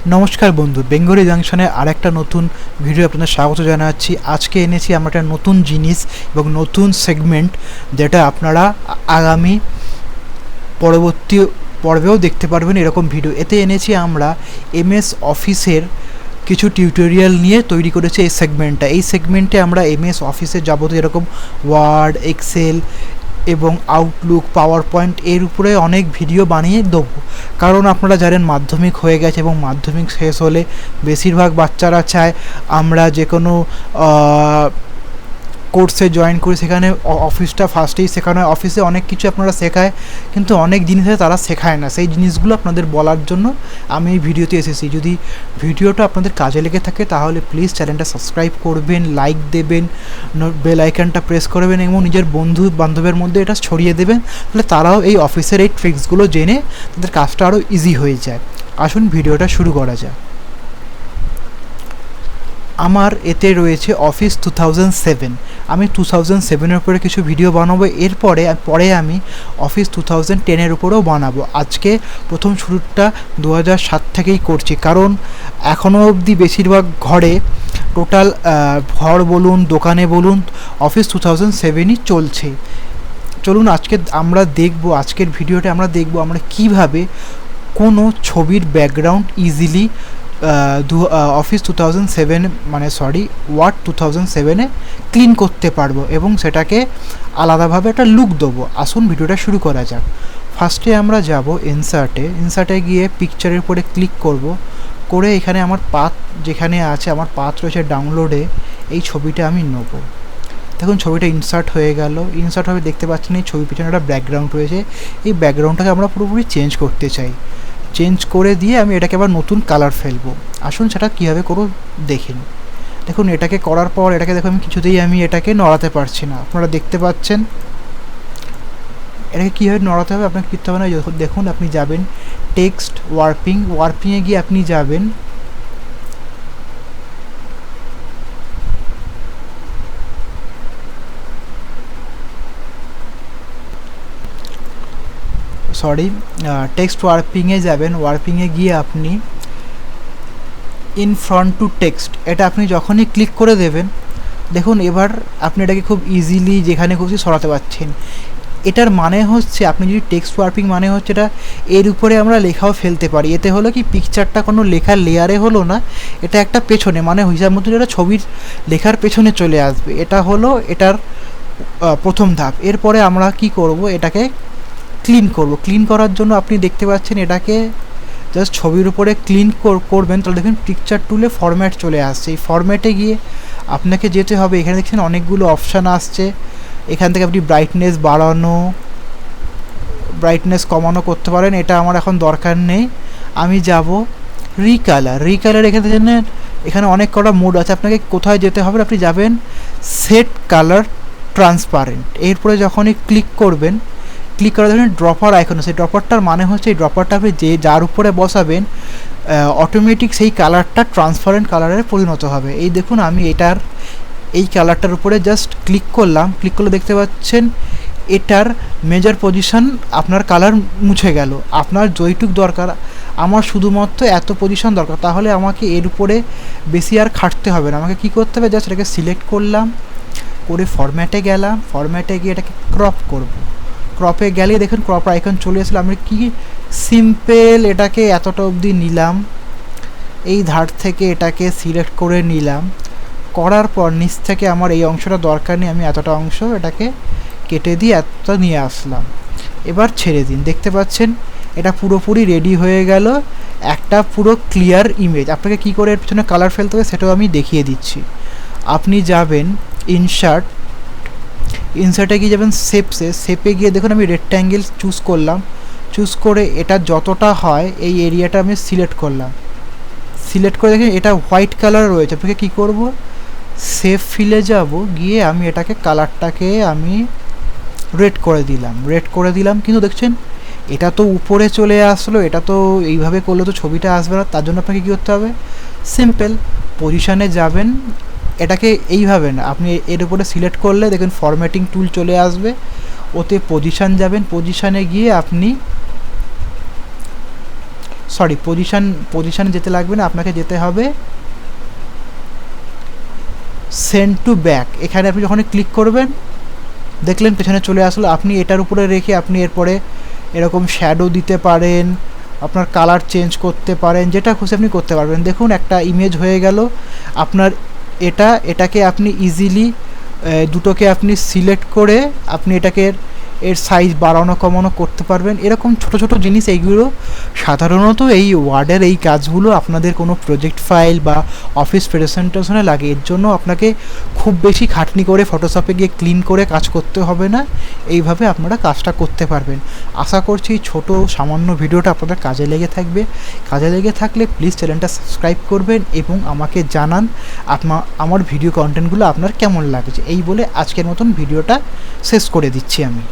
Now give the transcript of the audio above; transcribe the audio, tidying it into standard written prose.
নমস্কার বন্ধু, বেঙ্গলি জাংশনে আরেকটা নতুন ভিডিও আপনাদের স্বাগত জানাচ্ছি। আজকে এনেছি আমরা একটা নতুন জিনিস এবং নতুন সেগমেন্ট, যেটা আপনারা আগামী পরবর্তী পর্বেও দেখতে পারবেন এরকম ভিডিও। এতে এনেছি আমরা এমএস অফিসের কিছু টিউটোরিয়াল নিয়ে তৈরি করেছে এই সেগমেন্টটা। এই সেগমেন্টে আমরা এমএস অফিসের যাবতীয় এরকম ওয়ার্ড, এক্সেল এবং আউটলুক, পাওয়ার পয়েন্ট এর উপরে অনেক ভিডিও বানিয়ে দেবো। কারণ আপনারা জানেন মাধ্যমিক হয়ে গেছে এবং মাধ্যমিক শেষ হলে বেশিরভাগ বাচ্চারা চায় আমরা যে কোনো কোর্সে জয়েন করি, সেখানে অফিসটা ফার্স্টেই শেখানো হয়। অফিসে অনেক কিছু আপনারা শেখায়, কিন্তু অনেক জিনিসে তারা শেখায় না। সেই জিনিসগুলো আপনাদের বলার জন্য আমি এই ভিডিওতে এসেছি। যদি ভিডিওটা আপনাদের কাজে লেগে থাকে তাহলে প্লিজ চ্যানেলটা সাবস্ক্রাইব করবেন, লাইক দেবেন, বেল আইকনটা প্রেস করবেন এবং নিজের বন্ধু বান্ধবের মধ্যে এটা ছড়িয়ে দেবেন। তাহলে তারাও এই অফিসের এই ট্রিক্সগুলো জেনে তাদের কাজটা আরও ইজি হয়ে যায়। আসুন ভিডিওটা শুরু করা যায়। আমার এতে রয়েছে অফিস 2007। আমি 2007-এর উপরে কিছু ভিডিও বানাবো, পরে আমি অফিস 2010-এর উপরেও বানাবো। আজকে প্রথম শুরুটা 2007 থেকেই করছি, কারণ এখনও অবধি বেশিরভাগ ঘরে টোটাল ঘর বলুন, দোকানে বলুন, অফিস 2007ই চলছে। চলুন আজকের ভিডিওতে আমরা দেখব আমরা কিভাবে কোনো ছবির ব্যাকগ্রাউন্ড ইজিলি অফিস 2007 ওয়ার্ড 2007-এ ক্লিন করতে পারবো এবং সেটাকে আলাদাভাবে একটা লুক দেবো। আসুন ভিডিওটা শুরু করা যাক। ফার্স্টে আমরা যাব ইনসার্টে গিয়ে পিকচারের উপরে ক্লিক করে এখানে আমার পাথ যেখানে আছে, আমার পাথ রয়েছে ডাউনলোডে, এই ছবিটা আমি নেব। দেখুন ছবিটা ইনসার্ট হয়ে গেল। ইনসার্ট হবে, দেখতে পাচ্ছেন এই ছবির পিছনে একটা ব্যাকগ্রাউন্ড রয়েছে। এই ব্যাকগ্রাউন্ডটাকে আমরা পুরোপুরি চেঞ্জ করতে চাই। চেঞ্জ করে দিয়ে আমি এটাকে আবার নতুন কালার ফেলবো। আসুন সেটা কীভাবে করব দেখেন। দেখুন এটাকে করার পর দেখুন আমি এটাকে নড়াতে পারছি না। আপনারা দেখতে পাচ্ছেন এটাকে কীভাবে নড়াতে হবে, আপনাকে করতে হবে না। দেখুন আপনি যাবেন টেক্সট ওয়ার্পিংয়ে গিয়ে আপনি যাবেন টেক্সট ওয়ার্পিংয়ে যাবেন। ওয়ার্পিংয়ে গিয়ে আপনি ইন ফ্রন্ট টু টেক্সট, এটা আপনি যখনই ক্লিক করে দেবেন, দেখুন এবার আপনি এটাকে খুব ইজিলি যেখানে খুশি সরাতে পারছেন। এটার মানে হচ্ছে, আপনি যদি টেক্সট ওয়ার্পিং মানে হচ্ছে এটা এর উপরে আমরা লেখাও ফেলতে পারি। এতে হলো কি, পিকচারটা কোনো লেখার লেয়ারে হলো না, এটা একটা পেছনে হিসাব মতো এটা ছবির লেখার পেছনে চলে আসবে। এটা হলো এটার প্রথম ধাপ। এরপরে আমরা কি করব, এটাকে ক্লিন করব। ক্লিন করার জন্য আপনি দেখতে পাচ্ছেন এটাকে জাস্ট ছবির উপরে ক্লিন করবেন, তাহলে দেখুন পিকচার টুলে ফরম্যাট চলে আসছে। এই ফরম্যাটে গিয়ে আপনাকে যেতে হবে। এখানে দেখছেন অনেকগুলো অপশান আসছে। এখান থেকে আপনি ব্রাইটনেস বাড়ানো, ব্রাইটনেস কমানো করতে পারেন। এটা আমার এখন দরকার নেই। আমি যাব রিকালার। এখানে অনেক কটা মোড আছে। আপনাকে কোথায় যেতে হবে, আপনি যাবেন সেট কালার ট্রান্সপারেন্ট। এরপরে যখনই ক্লিক করার ধরনের ড্রপার আইকন আছে। ড্রপারটার মানে হচ্ছে এই ড্রপারটা আপনি যার উপরে বসাবেন অটোমেটিক সেই কালারটা ট্রান্সপারেন্ট কালারে পরিণত হবে। এই দেখুন আমি এই কালারটার উপরে জাস্ট ক্লিক করলে দেখতে পাচ্ছেন এটার মেজর পজিশন আপনার কালার মুছে গেল। আপনার যেইটুক দরকার, আমার শুধুমাত্র এত পজিশন দরকার, তাহলে আমাকে এর উপরে বেশি আর খাটতে হবে না। আমাকে কী করতে হবে, জাস্ট এটাকে সিলেক্ট করে ফরম্যাটে গেলাম। ফরম্যাটে গিয়ে এটাকে ক্রপে গেলে দেখুন ক্রপ আইকন চলে আসলে। আমরা কি সিম্পল এটাকে এতটা অবধি নিলাম, এই ধার থেকে এটাকে সিলেক্ট করে নিলাম। করার পর নিচ থেকে আমার এই অংশটা দরকার নেই, আমি এতটা অংশ এটাকে কেটে দিয়ে এতটা নিয়ে আসলাম। এবার ছেড়ে দিন। দেখতে পাচ্ছেন এটা পুরোপুরি রেডি হয়ে গেল, একটা পুরো ক্লিয়ার ইমেজ। আপনাকে কী করে এর পিছনে কালার ফেলতে হবে সেটাও আমি দেখিয়ে দিচ্ছি। আপনি যাবেন ইনসার্টে গিয়ে যাবেন শেপে গিয়ে দেখুন আমি রেক্ট্যাঙ্গেল চুজ করে এটা যতটা হয় এই এরিয়াটা আমি সিলেক্ট করে দেখুন এটা হোয়াইট কালার রয়েছে। আপনাকে কী করব, শেপ ফিলে যাব, গিয়ে আমি এটাকে কালারটাকে আমি রেড করে দিলাম। কিন্তু দেখছেন এটা তো উপরে চলে আসলো। এটা তো এইভাবে করলে তো ছবিটা আসবে না। তার জন্য আপনাকে কী করতে হবে, সিম্পল পজিশানে যাবেন। এটাকে এইভাবে না, আপনি এর উপরে সিলেক্ট করলে দেখুন ফরম্যাটিং টুল চলে আসবে, ওতে পজিশান যাবেন। পজিশানে গিয়ে আপনি সরি পজিশানে যেতে লাগবে না, আপনাকে যেতে হবে সেন্ড টু ব্যাক। এখানে আপনি যখন ক্লিক করবেন দেখলেন পেছনে চলে আসলো। আপনি এটার উপরে রেখে আপনি এরপরে এরকম শ্যাডো দিতে পারেন, আপনার কালার চেঞ্জ করতে পারেন, যেটা খুশি আপনি করতে পারবেন। দেখুন একটা ইমেজ হয়ে গেল আপনার। এটাকে আপনি ইজিলি দুটোকে আপনি সিলেক্ট করে আপনি এটাকে এর সাইজ বাড়ানো কমানো করতে পারবেন। এরকম ছোট ছোট জিনিস এইগুলো সাধারণত এই ওয়ার্ডের এই কাজগুলো আপনাদের কোনো প্রজেক্ট ফাইল বা অফিস প্রেজেন্টেশনে লাগে। এর জন্য আপনাকে খুব বেশি খাটনি করে ফটোশপে গিয়ে ক্লিন করে কাজ করতে হবে না, এইভাবে আপনারা কাজটা করতে পারবেন। আশা করছি ছোট সামান্য ভিডিওটা আপনাদের কাজে লেগে থাকবে। কাজে লেগে থাকলে প্লিজ চ্যানেলটা সাবস্ক্রাইব করবেন এবং আমাকে জানান আমার ভিডিও কন্টেন্টগুলো আপনার কেমন লাগছে। এই বলে আজকের মতন ভিডিওটা শেষ করে দিচ্ছি আমি।